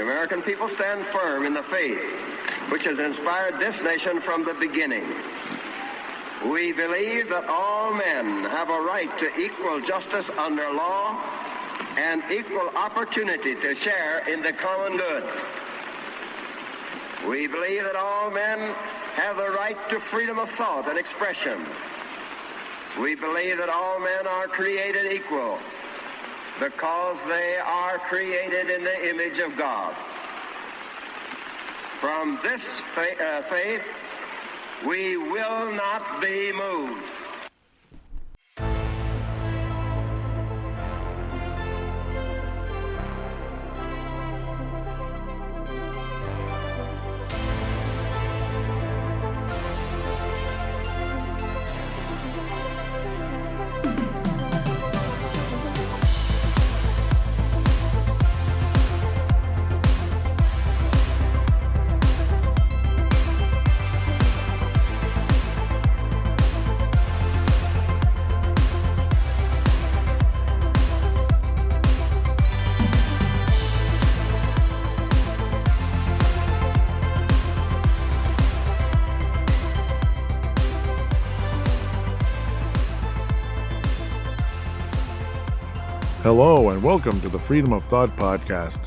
the American people stand firm in the faith which has inspired this nation from the beginning. We believe that all men have a right to equal justice under law and equal opportunity to share in the common good. We believe that all men have the right to freedom of thought and expression. We believe that all men are created equal because they are created in the image of God. From this faith, we will not be moved. Hello and welcome to the Freedom of Thought podcast.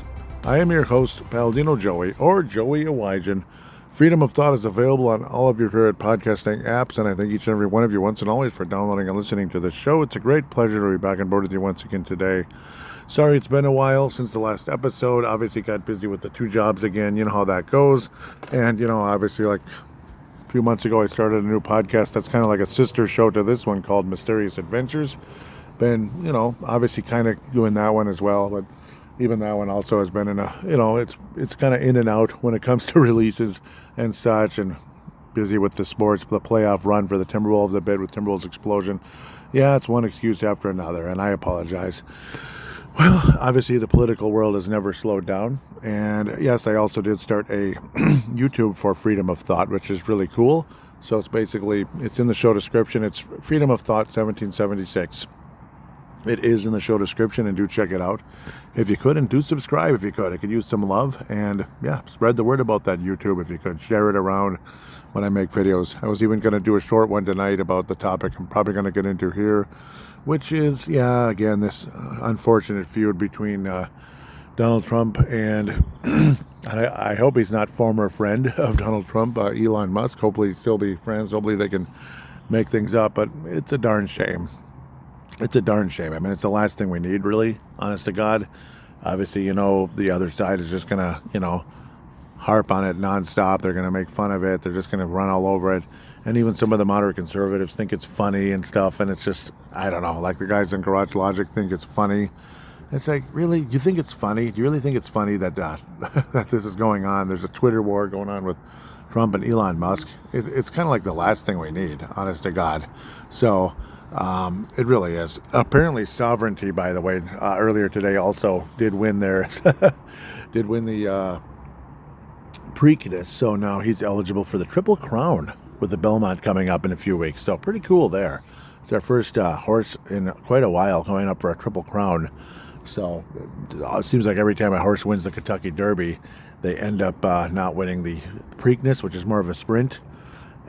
I am your host, Paladino Joey, or Joey Awajan. Freedom of Thought is available on all of your favorite podcasting apps, and I thank each and every one of you once and always for downloading and listening to this show. It's a great pleasure to be back on board with you once again today. Sorry it's been a while since the last episode. Obviously got busy with the 2 jobs again. You know how that goes. And, obviously like a few months ago I started a new podcast that's kind of like a sister show to this one called Mysterious Adventures. Been, obviously kind of doing that one as well, but even that one also has been in a, it's kind of in and out when it comes to releases and such, and busy with the sports, the playoff run for the Timberwolves a bit with Timberwolves Explosion. Yeah, it's one excuse after another, and I apologize. Well, obviously the political world has never slowed down, and yes, I also did start a YouTube for Freedom of Thought, which is really cool. So it's in the show description. It's Freedom of Thought 1776. It is in the show description, and do check it out if you could, and do subscribe if you could. I could use some love, and spread the word about that YouTube if you could. Share it around when I make videos. I was even going to do a short one tonight about the topic I'm probably going to get into here, which is, again, this unfortunate feud between Donald Trump and I hope he's not former friend of Donald Trump, Elon Musk. Hopefully still be friends. Hopefully they can make things up, but it's a darn shame. It's a darn shame. I mean, it's the last thing we need, really, honest to God. Obviously, the other side is just going to, harp on it nonstop. They're going to make fun of it. They're just going to run all over it. And even some of the moderate conservatives think it's funny and stuff. And it's just, I don't know, like the guys in Garage Logic think it's funny. It's like, really? You think it's funny? Do you really think it's funny that that this is going on? There's a Twitter war going on with Trump and Elon Musk. It's kind of like the last thing we need, honest to God. So it really is. Apparently Sovereignty, by the way, earlier today also did win the Preakness. So now he's eligible for the Triple Crown with the Belmont coming up in a few weeks. So pretty cool there. It's our first horse in quite a while going up for a Triple Crown. So it seems like every time a horse wins the Kentucky Derby, they end up not winning the Preakness, which is more of a sprint.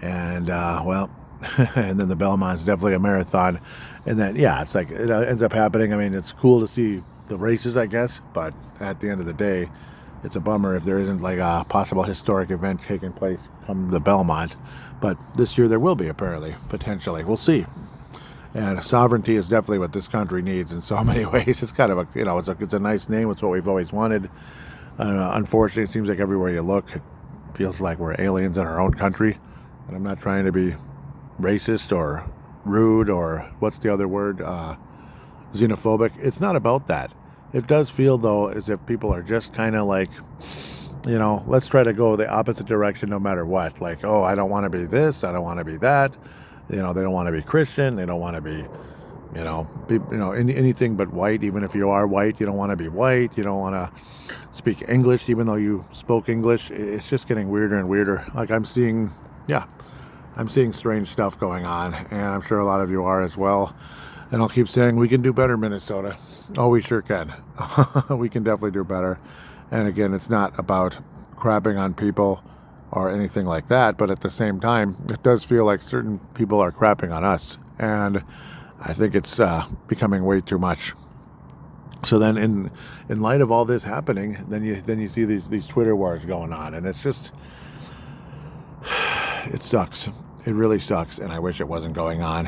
And, and then the Belmont's definitely a marathon. And then, it's like it ends up happening. I mean, it's cool to see the races, I guess. But at the end of the day, it's a bummer if there isn't like a possible historic event taking place come the Belmont. But this year there will be, apparently, potentially. We'll see. And Sovereignty is definitely what this country needs in so many ways. It's kind of a, it's a nice name. It's what we've always wanted. Unfortunately, it seems like everywhere you look, it feels like we're aliens in our own country. And I'm not trying to be racist or rude or what's the other word? Xenophobic. It's not about that. It does feel, though, as if people are just kind of like, let's try to go the opposite direction no matter what. Like, oh, I don't want to be this. I don't want to be that. They don't want to be Christian. They don't want to be, anything but white. Even if you are white, you don't want to be white. You don't want to speak English, even though you spoke English. It's just getting weirder and weirder. Like I'm seeing strange stuff going on, and I'm sure a lot of you are as well. And I'll keep saying we can do better, Minnesota. Oh, we sure can. We can definitely do better. And again, it's not about crapping on people or anything like that, but at the same time, it does feel like certain people are crapping on us, and I think it's becoming way too much. So then, in light of all this happening, then you see these Twitter wars going on, and it's just, it sucks. It really sucks, and I wish it wasn't going on.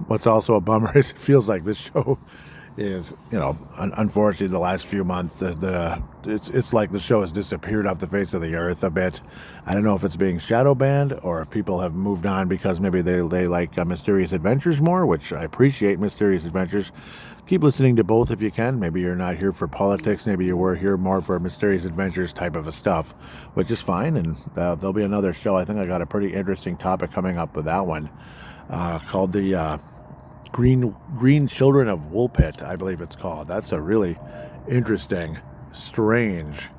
What's also a bummer is it feels like this show is, unfortunately, the last few months, it's like the show has disappeared off the face of the earth a bit. I don't know if it's being shadow banned or if people have moved on because maybe they like Mysterious Adventures more, which I appreciate Mysterious Adventures. Keep listening to both if you can. Maybe you're not here for politics. Maybe you were here more for Mysterious Adventures type of a stuff, which is fine. And there'll be another show. I think I got a pretty interesting topic coming up with that one called the Green Children of Woolpit, I believe it's called. That's a really interesting, strange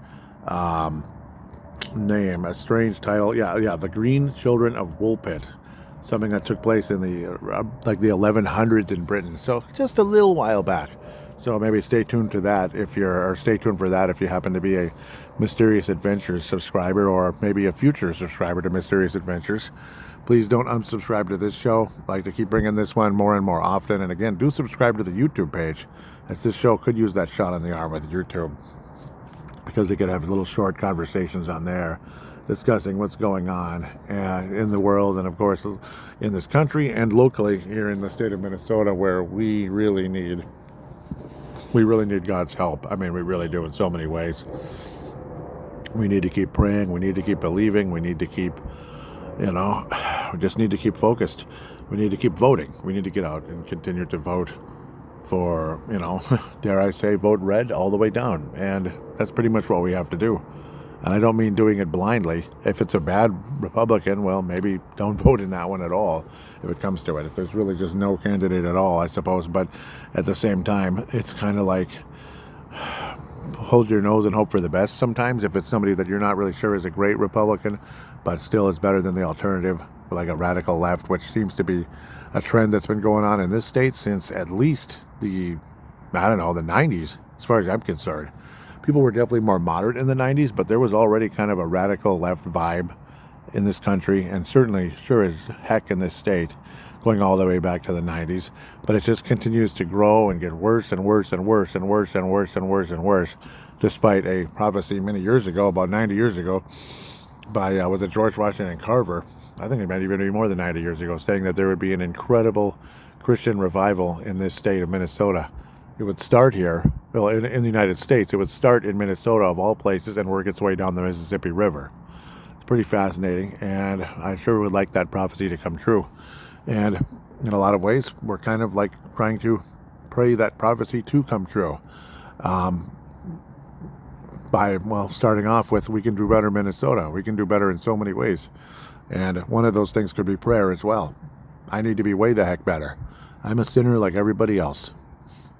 name, a strange title. Yeah, the Green Children of Woolpit. Something that took place in the the 1100s in Britain, so just a little while back. So maybe stay tuned for that if you happen to be a Mysterious Adventures subscriber, or maybe a future subscriber to Mysterious Adventures. Please don't unsubscribe to this show. I like to keep bringing this one more and more often. And again, do subscribe to the YouTube page, as this show could use that shot in the arm with YouTube, because they could have little short conversations on there discussing what's going on in the world, and of course in this country and locally here in the state of Minnesota, where we really need God's help. I mean, we really do in so many ways. We need to keep praying. We need to keep believing. We need to keep, we just need to keep focused. We need to keep voting. We need to get out and continue to vote for, dare I say, vote red all the way down. And that's pretty much what we have to do. And I don't mean doing it blindly. If it's a bad Republican, well, maybe don't vote in that one at all if it comes to it. If there's really just no candidate at all, I suppose. But at the same time, it's kind of like hold your nose and hope for the best sometimes. If it's somebody that you're not really sure is a great Republican, but still is better than the alternative, like a radical left, which seems to be a trend that's been going on in this state since at least the 90s, as far as I'm concerned. People were definitely more moderate in the 90s, but there was already kind of a radical left vibe in this country, and certainly sure as heck in this state, going all the way back to the 90s. But it just continues to grow and get worse and worse and worse and worse and worse and worse and worse, despite a prophecy many years ago, about 90 years ago, by, was it George Washington Carver? I think it might even be more than 90 years ago, saying that there would be an incredible Christian revival in this state of Minnesota. It would start here, well, in the United States. It would start in Minnesota, of all places, and work its way down the Mississippi River. It's pretty fascinating, and I sure would like that prophecy to come true. And in a lot of ways, we're kind of like trying to pray that prophecy to come true. By starting off with, we can do better Minnesota. We can do better in so many ways. And one of those things could be prayer as well. I need to be way the heck better. I'm a sinner like everybody else.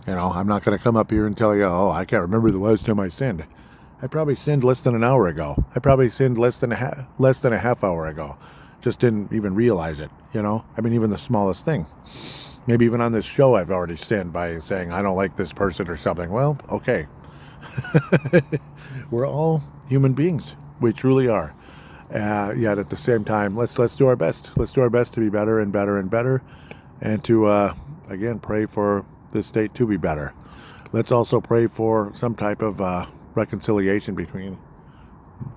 I'm not going to come up here and tell you, I can't remember the last time I sinned. I probably sinned less than an hour ago. I probably sinned less than a half hour ago. Just didn't even realize it, even the smallest thing. Maybe even on this show I've already sinned by saying I don't like this person or something. Well, okay. We're all human beings. We truly are. Yet at the same time, let's do our best. Let's do our best to be better and better and better, and to, again, pray for this state to be better. Let's also pray for some type of reconciliation between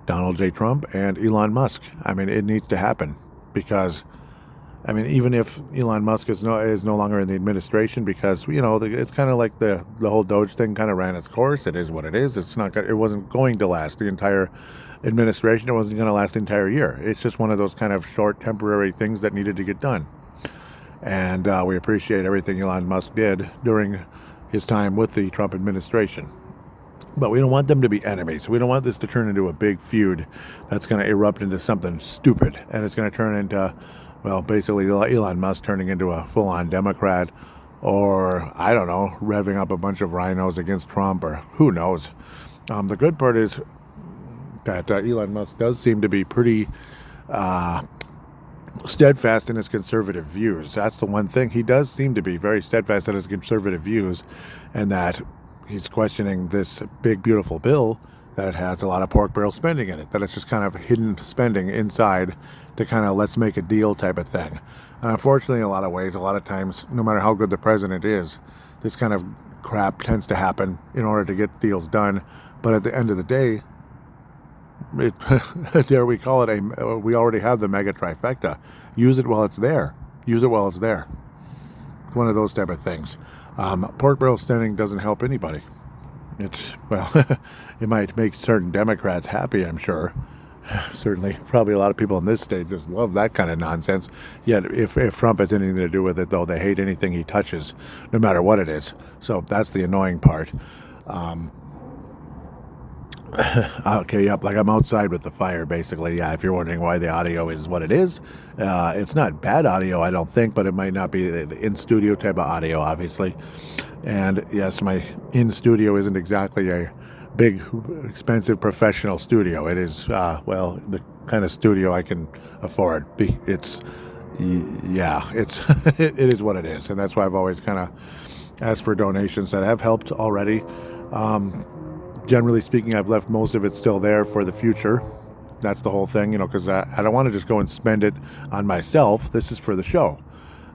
Donald J. Trump and Elon Musk. It needs to happen, because even if Elon Musk is no longer in the administration, because it's kind of like the whole Doge thing kind of ran its course. It is what it is. It wasn't going to last the entire administration. It wasn't going to last the entire year. It's just one of those kind of short temporary things that needed to get done. And we appreciate everything Elon Musk did during his time with the Trump administration. But we don't want them to be enemies. We don't want this to turn into a big feud that's going to erupt into something stupid. And it's going to turn into, basically Elon Musk turning into a full-on Democrat, or, I don't know, revving up a bunch of rhinos against Trump, or who knows. The good part is that Elon Musk does seem to be pretty steadfast in his conservative views. That's the one thing. He does seem to be very steadfast in his conservative views, and that he's questioning this big, beautiful bill that it has a lot of pork barrel spending in it, that it's just kind of hidden spending inside to kind of let's make a deal type of thing. And unfortunately, in a lot of ways, a lot of times, no matter how good the president is, this kind of crap tends to happen in order to get deals done. But at the end of the day, dare we call it we already have the mega trifecta. Use it while it's there. Use it while it's there. It's one of those type of things. Pork barrel spending doesn't help anybody. It might make certain Democrats happy, I'm sure. Certainly, probably a lot of people in this state just love that kind of nonsense. Yet, if Trump has anything to do with it, though, they hate anything he touches, no matter what it is. So that's the annoying part. Okay, yep, like I'm outside with the fire, basically. Yeah, if you're wondering why the audio is what it is, it's not bad audio, I don't think, but it might not be the in-studio type of audio, obviously. And yes, my in-studio isn't exactly a big, expensive professional studio. It is, the kind of studio I can afford. It is what it is. And that's why I've always kind of asked for donations that have helped already. Generally speaking, I've left most of it still there for the future. That's the whole thing, because I don't want to just go and spend it on myself. This is for the show.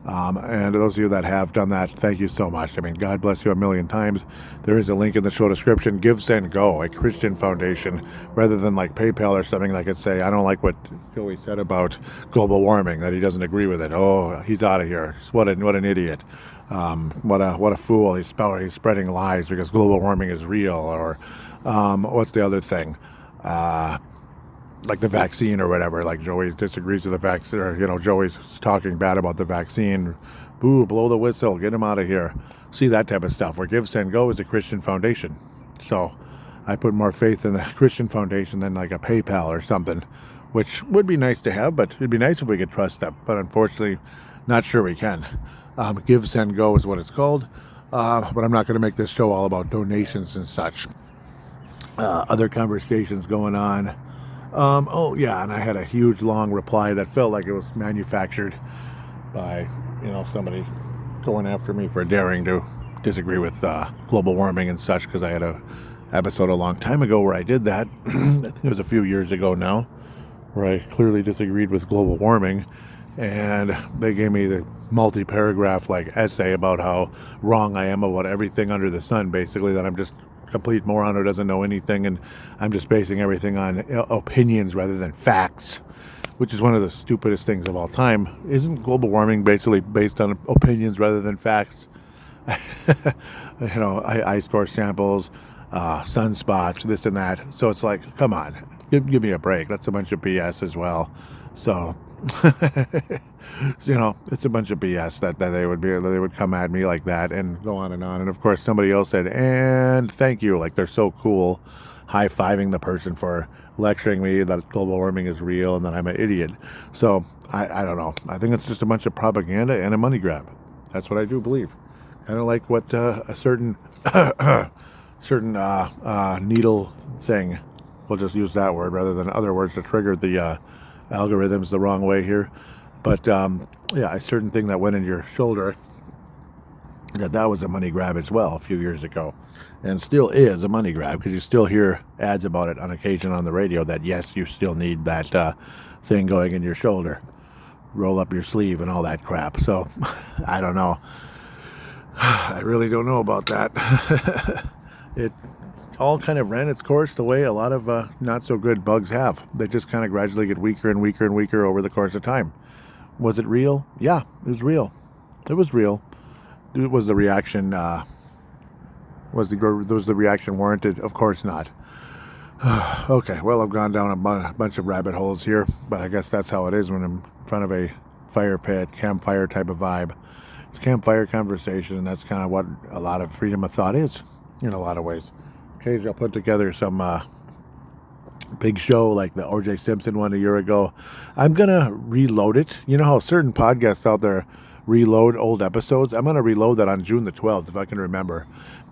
And those of you that have done that, thank you so much. I mean, God bless you a million times. There is a link in the show description. Give, Send, Go, a Christian foundation, rather than like PayPal or something like it. Say, I don't like what Joey said about global warming, that he doesn't agree with it. Oh, he's out of here. What an idiot. What a fool. He's spreading lies because global warming is real. Or what's the other thing? Like the vaccine or whatever, like Joey disagrees with the vaccine, or, Joey's talking bad about the vaccine. Boo, blow the whistle, get him out of here. See, that type of stuff, where Give, Send, Go is a Christian foundation. So I put more faith in the Christian foundation than like a PayPal or something, which would be nice to have, but it'd be nice if we could trust that. But unfortunately, not sure we can. Give, Send, Go is what it's called. But I'm not going to make this show all about donations and such. Other conversations going on. And I had a huge long reply that felt like it was manufactured by, somebody going after me for daring to disagree with global warming and such, because I had a episode a long time ago where I did that. I think it was a few years ago now, where I clearly disagreed with global warming, and they gave me the multi-paragraph essay about how wrong I am about everything under the sun, basically, that I'm just complete moron who doesn't know anything, and I'm just basing everything on opinions rather than facts, which is one of the stupidest things of all time. Isn't global warming basically based on opinions rather than facts? Ice core samples, sunspots, this and that. So it's like, come on, give me a break. That's a bunch of BS as well. So it's a bunch of BS that they would come at me like that and go on. And of course somebody else said, and thank you, like they're so cool, high-fiving the person for lecturing me that global warming is real and that I'm an idiot. So I don't know. I think it's just a bunch of propaganda and a money grab. That's what I do believe. Kind of like what a certain needle thing, we'll just use that word rather than other words to trigger the algorithms the wrong way here. But a certain thing that went in your shoulder, that was a money grab as well a few years ago, and still is a money grab, because you still hear ads about it on occasion on the radio, that yes, you still need that thing going in your shoulder, roll up your sleeve and all that crap. So I don't know. I really don't know about that. It all kind of ran its course the way a lot of not so good bugs have. They just kind of gradually get weaker and weaker and weaker over the course of time. Was it real? Yeah, it was real. It was real. Was the reaction was the reaction warranted? Of course not. Okay, well, I've gone down a bunch of rabbit holes here, but I guess that's how it is when I'm in front of a fire pit, campfire type of vibe. It's a campfire conversation, and that's kind of what a lot of freedom of thought is, in a lot of ways. Occasionally I'll put together some big show like the O.J. Simpson one a year ago. I'm going to reload it. You know how certain podcasts out there reload old episodes? I'm going to reload that on June the 12th, if I can remember,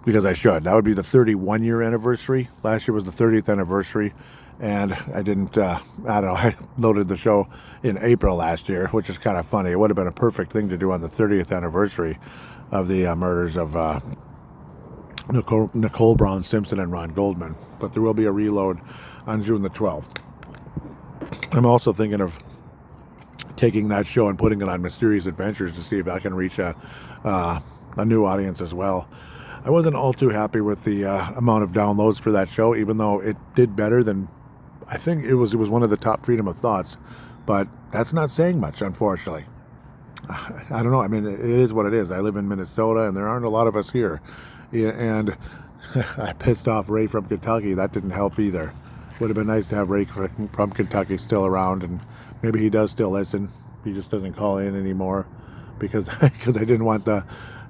because I should. That would be the 31-year anniversary. Last year was the 30th anniversary, and I didn't, I loaded the show in April last year, which is kind of funny. It would have been a perfect thing to do on the 30th anniversary of the murders of Nicole Brown Simpson and Ron Goldman. But there will be a reload on June the 12th. I'm also thinking of taking that show and putting it on Mysterious Adventures to see if I can reach a new audience as well. I wasn't all too happy with the amount of downloads for that show, even though it did better than, I think it was one of the top Freedom of Thoughts, but that's not saying much, unfortunately. I don't know. I mean, it is what it is. I live in Minnesota, and there aren't a lot of us here. Yeah, and I pissed off Ray from Kentucky. That didn't help either. Would have been nice to have Ray from Kentucky still around, and maybe he does still listen. He just doesn't call in anymore because I didn't want the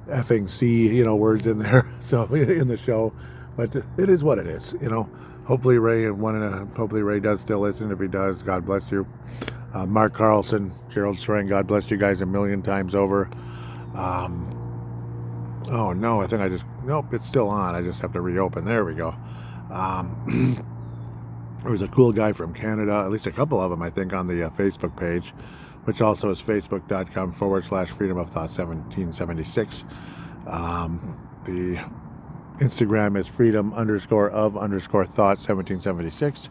effing C, words in there. So in the show, but it is what it is. Hopefully Ray does still listen. If he does, God bless you. Mark Carlson, Gerald Strang, God bless you guys a million times over. Oh no, nope, it's still on. I just have to reopen. There we go. There was a cool guy from Canada, at least a couple of them, I think, on the Facebook page, which also is facebook.com/Freedom of Thought 1776. The Instagram is freedom_of_thought 1776.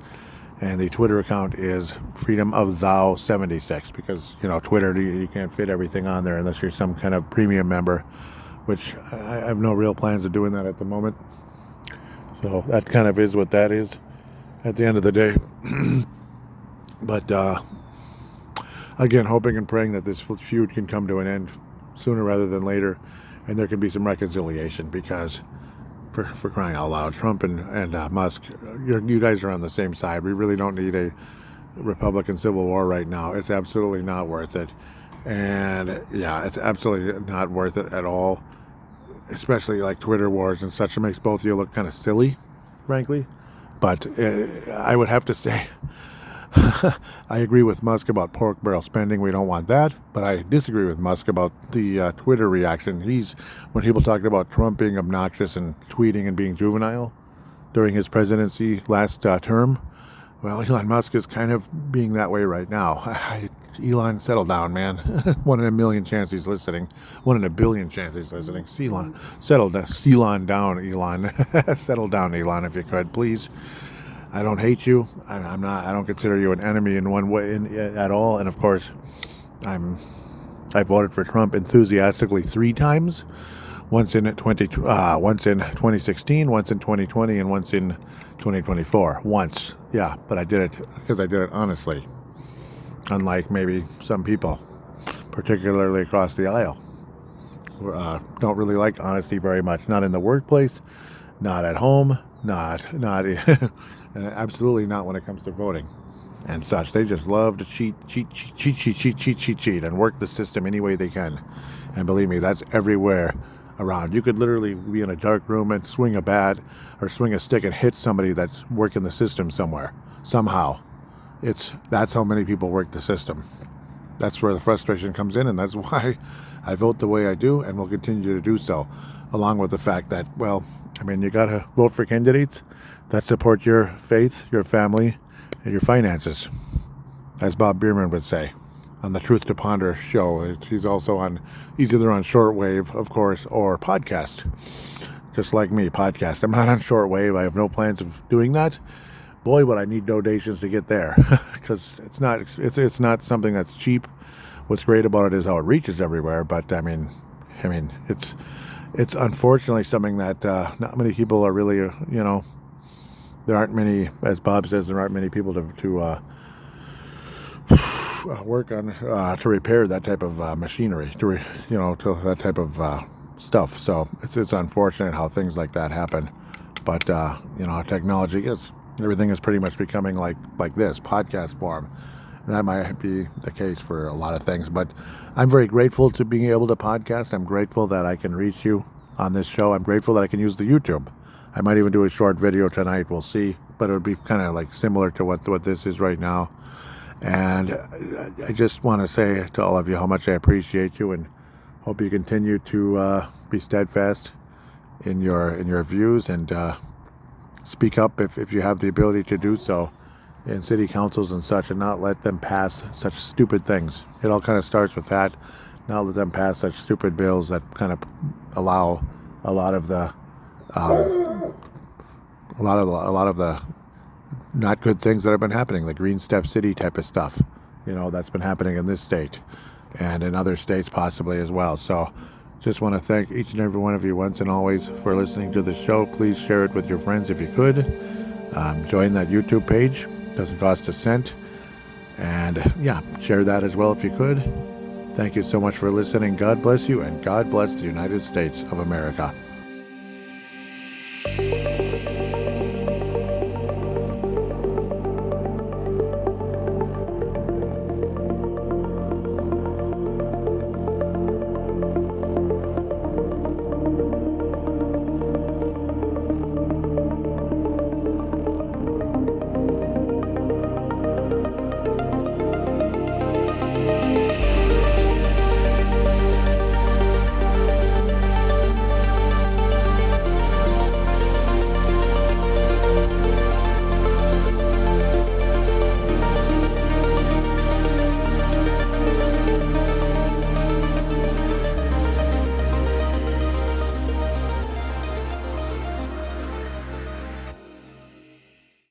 And the Twitter account is Freedom of Thou 76, because, Twitter, you can't fit everything on there unless you're some kind of premium member, which I have no real plans of doing that at the moment. So that kind of is what that is at the end of the day. But again, hoping and praying that this feud can come to an end sooner rather than later, and there can be some reconciliation, because for crying out loud, Trump and Musk, you guys are on the same side. We really don't need a Republican civil war right now. It's absolutely not worth it. And yeah, it's absolutely not worth it at all, especially like Twitter wars and such. It makes both of you look kind of silly, frankly. But I would have to say, I agree with Musk about pork barrel spending. We don't want that. But I disagree with Musk about the Twitter reaction. When people talked about Trump being obnoxious and tweeting and being juvenile during his presidency last term, well, Elon Musk is kind of being that way right now. Elon, settle down, man. 1 in a million chance he's listening. 1 in a billion chance he's listening. Elon, settle down. Elon. Settle down, Elon, if you could, please. I don't hate you. I don't consider you an enemy in one way at all. And of course, I voted for Trump enthusiastically 3 times. Once in 2016, once in 2020, and once in 2024. Once, yeah, but I did it because I did it honestly. Unlike maybe some people, particularly across the aisle, don't really like honesty very much. Not in the workplace, not at home, not absolutely not when it comes to voting and such. They just love to cheat, and work the system any way they can. And believe me, that's everywhere around. You could literally be in a dark room and swing a bat or swing a stick and hit somebody that's working the system somewhere, somehow. That's how many people work the system. That's where the frustration comes in, and that's why I vote the way I do and will continue to do so, along with the fact that, you got to vote for candidates that support your faith, your family, and your finances, as Bob Bierman would say on the Truth to Ponder show. He's either on shortwave, of course, or podcast, just like me, podcast. I'm not on shortwave. I have no plans of doing that. Boy, would I need donations to get there, because it's not something that's cheap. What's great about it is how it reaches everywhere. But it's unfortunately something that not many people are really, there aren't many, as Bob says, there aren't many people to work on to repair that type of machinery, to that type of stuff. So it's unfortunate how things like that happen. But technology is. Everything is pretty much becoming like this, podcast form. And that might be the case for a lot of things. But I'm very grateful to being able to podcast. I'm grateful that I can reach you on this show. I'm grateful that I can use the YouTube. I might even do a short video tonight. We'll see. But it would be kind of like similar to what this is right now. And I just want to say to all of you how much I appreciate you, and hope you continue to be steadfast in your views, and speak up if you have the ability to do so in city councils and such, and not let them pass such stupid things. It all kind of starts with that. Not let them pass such stupid bills that kind of allow a lot of the a lot of the not good things that have been happening, the Green Step City type of stuff, that's been happening in this state and in other states possibly as well. So just want to thank each and every one of you once and always for listening to the show. Please share it with your friends if you could. Join that YouTube page. Doesn't cost a cent. And share that as well if you could. Thank you so much for listening. God bless you, and God bless the United States of America.